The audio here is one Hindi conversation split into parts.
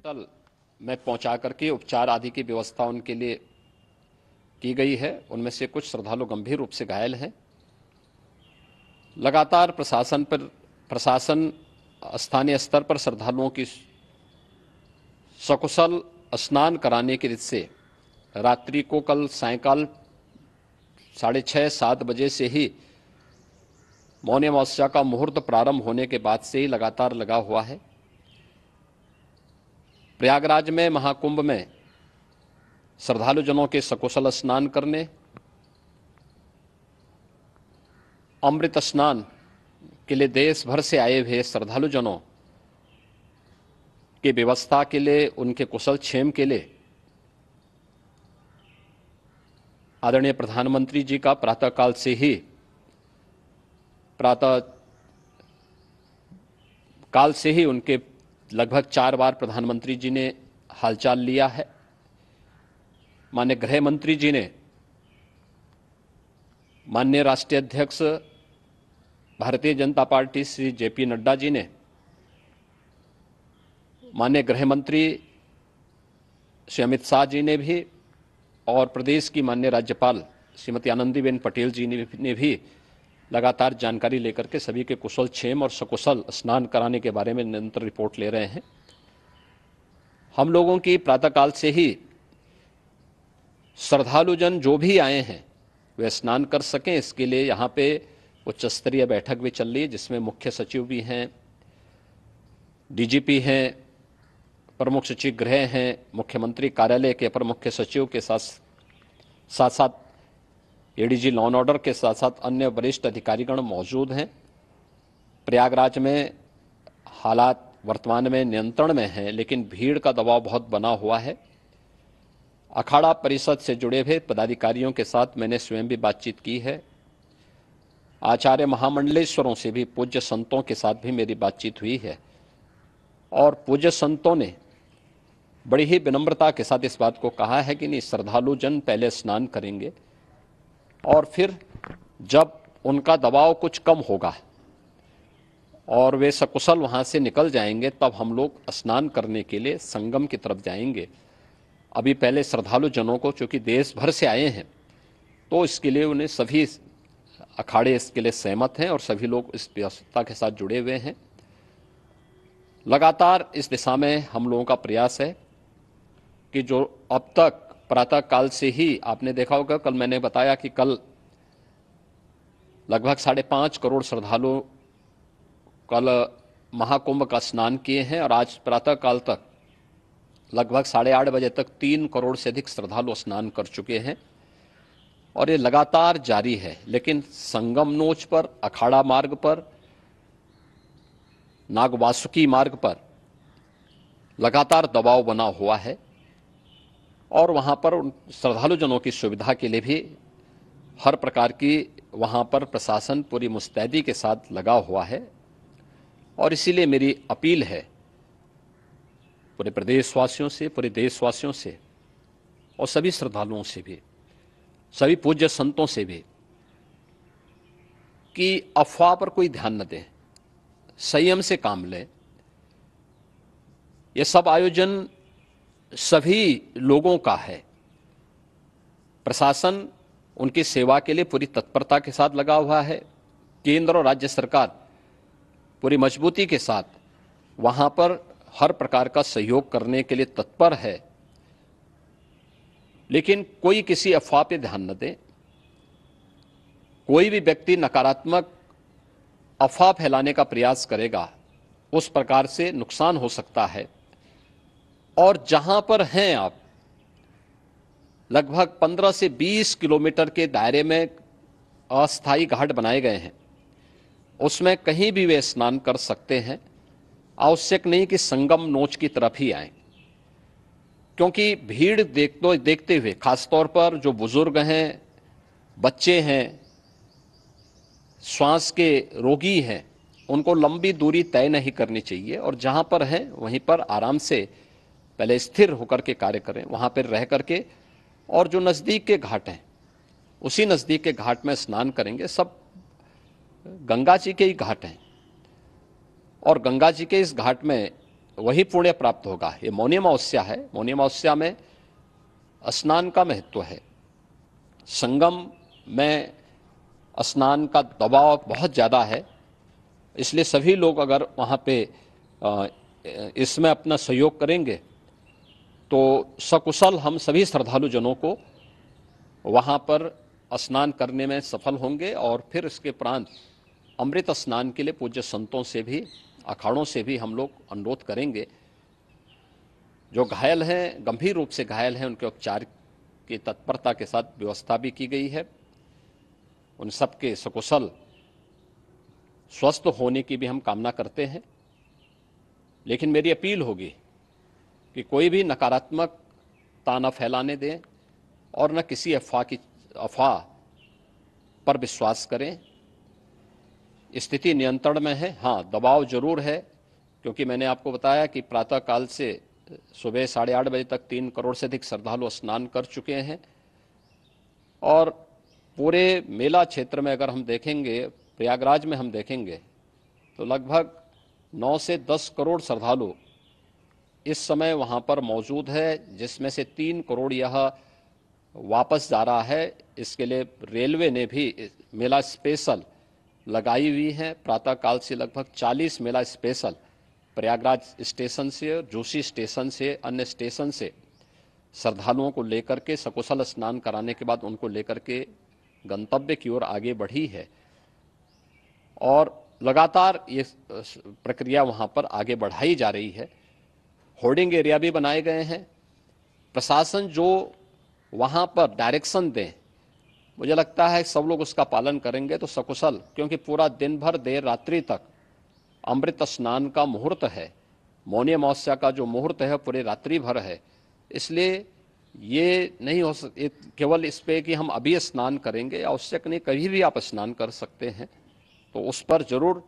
तल में पहुंचा करके उपचार आदि की व्यवस्था उनके लिए की गई है। उनमें से कुछ श्रद्धालु गंभीर रूप से घायल हैं। लगातार प्रशासन स्थानीय स्तर पर श्रद्धालुओं की सकुशल स्नान कराने के से रात्रि को कल सायंकाल 6:30-7 बजे से ही मौनी अमावस्या का मुहूर्त प्रारंभ होने के बाद से ही लगातार लगा हुआ है। प्रयागराज में महाकुंभ में श्रद्धालुजनों के सकुशल स्नान करने, अमृत स्नान के लिए देश भर से आए हुए श्रद्धालुजनों की व्यवस्था के लिए, उनके कुशल क्षेम के लिए आदरणीय प्रधानमंत्री जी का प्रातःकाल से ही उनके लगभग 4 बार प्रधानमंत्री जी ने हालचाल लिया है। माननीय गृह मंत्री जी ने, माननीय राष्ट्रीय अध्यक्ष भारतीय जनता पार्टी श्री जेपी नड्डा जी ने, माननीय गृह मंत्री श्री अमित शाह जी ने भी और प्रदेश की माननीय राज्यपाल श्रीमती आनंदीबेन पटेल जी ने भी लगातार जानकारी लेकर के सभी के कुशल क्षेम और सकुशल स्नान कराने के बारे में निरंतर रिपोर्ट ले रहे हैं। हम लोगों की प्रातःकाल से ही श्रद्धालुजन जो भी आए हैं वे स्नान कर सकें, इसके लिए यहाँ पे उच्च स्तरीय बैठक भी चल रही है, जिसमें मुख्य सचिव भी हैं, डीजीपी हैं, प्रमुख सचिव गृह हैं, मुख्यमंत्री कार्यालय के अपर मुख्य सचिव के साथ एडीजी लॉ एंड ऑर्डर के साथ साथ अन्य वरिष्ठ अधिकारीगण मौजूद हैं। प्रयागराज में हालात वर्तमान में नियंत्रण में हैं, लेकिन भीड़ का दबाव बहुत बना हुआ है। अखाड़ा परिषद से जुड़े हुए पदाधिकारियों के साथ मैंने स्वयं भी बातचीत की है। आचार्य महामंडलेश्वरों से भी, पूज्य संतों के साथ भी मेरी बातचीत हुई है और पूज्य संतों ने बड़ी ही विनम्रता के साथ इस बात को कहा है कि नहीं, श्रद्धालु जन पहले स्नान करेंगे और फिर जब उनका दबाव कुछ कम होगा और वे सकुशल वहाँ से निकल जाएंगे, तब हम लोग स्नान करने के लिए संगम की तरफ जाएंगे। अभी पहले श्रद्धालु जनों को, चूँकि देश भर से आए हैं, तो इसके लिए उन्हें सभी अखाड़े इसके लिए सहमत हैं और सभी लोग इस व्यवस्था के साथ जुड़े हुए हैं। लगातार इस दिशा में हम लोगों का प्रयास है कि जो अब तक प्रातःकाल से ही आपने देखा होगा, कल मैंने बताया कि कल लगभग 5.5 करोड़ श्रद्धालु कल महाकुंभ का स्नान किए हैं और आज प्रातःकाल तक लगभग 8:30 बजे तक 3 करोड़ से अधिक श्रद्धालु स्नान कर चुके हैं और ये लगातार जारी है। लेकिन संगम नोच पर, अखाड़ा मार्ग पर, नागवासुकी मार्ग पर लगातार दबाव बना हुआ है और वहाँ पर श्रद्धालुजनों की सुविधा के लिए भी हर प्रकार की वहाँ पर प्रशासन पूरी मुस्तैदी के साथ लगा हुआ है। और इसीलिए मेरी अपील है पूरे प्रदेशवासियों से, पूरे देशवासियों से और सभी श्रद्धालुओं से भी, सभी पूज्य संतों से भी, कि अफवाह पर कोई ध्यान न दें, संयम से काम लें। ये सब आयोजन सभी लोगों का है। प्रशासन उनकी सेवा के लिए पूरी तत्परता के साथ लगा हुआ है। केंद्र और राज्य सरकार पूरी मजबूती के साथ वहां पर हर प्रकार का सहयोग करने के लिए तत्पर है। लेकिन कोई किसी अफवाह पे ध्यान न दे। कोई भी व्यक्ति नकारात्मक अफवाह फैलाने का प्रयास करेगा, उस प्रकार से नुकसान हो सकता है। और जहां पर हैं आप, लगभग 15 से 20 किलोमीटर के दायरे में अस्थायी घाट बनाए गए हैं, उसमें कहीं भी वे स्नान कर सकते हैं। आवश्यक नहीं कि संगम नोच की तरफ ही आएं, क्योंकि भीड़ देखते हुए, खासतौर पर जो बुजुर्ग हैं, बच्चे हैं, श्वास के रोगी हैं, उनको लंबी दूरी तय नहीं करनी चाहिए और जहां पर हैं वहीं पर आराम से पहले स्थिर होकर के कार्य करें, वहां पर रह करके, और जो नज़दीक के घाट हैं उसी नज़दीक के घाट में स्नान करेंगे। सब गंगा जी के ही घाट हैं और गंगा जी के इस घाट में वही पुण्य प्राप्त होगा। ये मौनी अमावस्या है, मौनी अमावस्या में स्नान का महत्व है। संगम में स्नान का दबाव बहुत ज़्यादा है, इसलिए सभी लोग अगर वहाँ पे इसमें अपना सहयोग करेंगे तो सकुशल हम सभी श्रद्धालु जनों को वहाँ पर स्नान करने में सफल होंगे और फिर इसके उपरांत अमृत स्नान के लिए पूज्य संतों से भी, अखाड़ों से भी हम लोग अनुरोध करेंगे। जो घायल हैं, गंभीर रूप से घायल हैं, उनके उपचार की तत्परता के साथ व्यवस्था भी की गई है। उन सबके सकुशल स्वस्थ होने की भी हम कामना करते हैं। लेकिन मेरी अपील होगी कि कोई भी नकारात्मकता न फैलाने दें और न किसी अफवाह पर विश्वास करें। स्थिति नियंत्रण में है, हाँ दबाव जरूर है, क्योंकि मैंने आपको बताया कि प्रातःकाल से सुबह 8:30 बजे तक 3 करोड़ से अधिक श्रद्धालु स्नान कर चुके हैं। और पूरे मेला क्षेत्र में अगर हम देखेंगे, प्रयागराज में हम देखेंगे तो लगभग 9 से 10 करोड़ श्रद्धालु इस समय वहाँ पर मौजूद है, जिसमें से 3 करोड़ यह वापस जा रहा है। इसके लिए रेलवे ने भी मेला स्पेशल लगाई हुई है। प्रातःकाल से लगभग 40 मेला स्पेशल प्रयागराज स्टेशन से, जोशी स्टेशन से, अन्य स्टेशन से श्रद्धालुओं को लेकर के सकुशल स्नान कराने के बाद उनको लेकर के गंतव्य की ओर आगे बढ़ी है और लगातार ये प्रक्रिया वहाँ पर आगे बढ़ाई जा रही है। होर्डिंग एरिया भी बनाए गए हैं। प्रशासन जो वहाँ पर डायरेक्शन दें, मुझे लगता है सब लोग उसका पालन करेंगे तो सकुशल, क्योंकि पूरा दिन भर देर रात्रि तक अमृत स्नान का मुहूर्त है। मौनी अमावस्या का जो मुहूर्त है पूरे रात्रि भर है, इसलिए ये नहीं हो केवल इस पे कि हम अभी स्नान करेंगे, आवश्यक नहीं, कभी भी आप स्नान कर सकते हैं। तो उस पर जरूर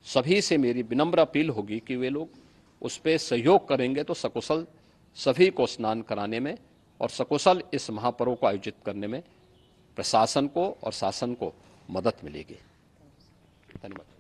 सभी से मेरी विनम्र अपील होगी कि वे लोग उस पर सहयोग करेंगे तो सकुशल सभी को स्नान कराने में और सकुशल इस महापर्व को आयोजित करने में प्रशासन को और शासन को मदद मिलेगी। धन्यवाद।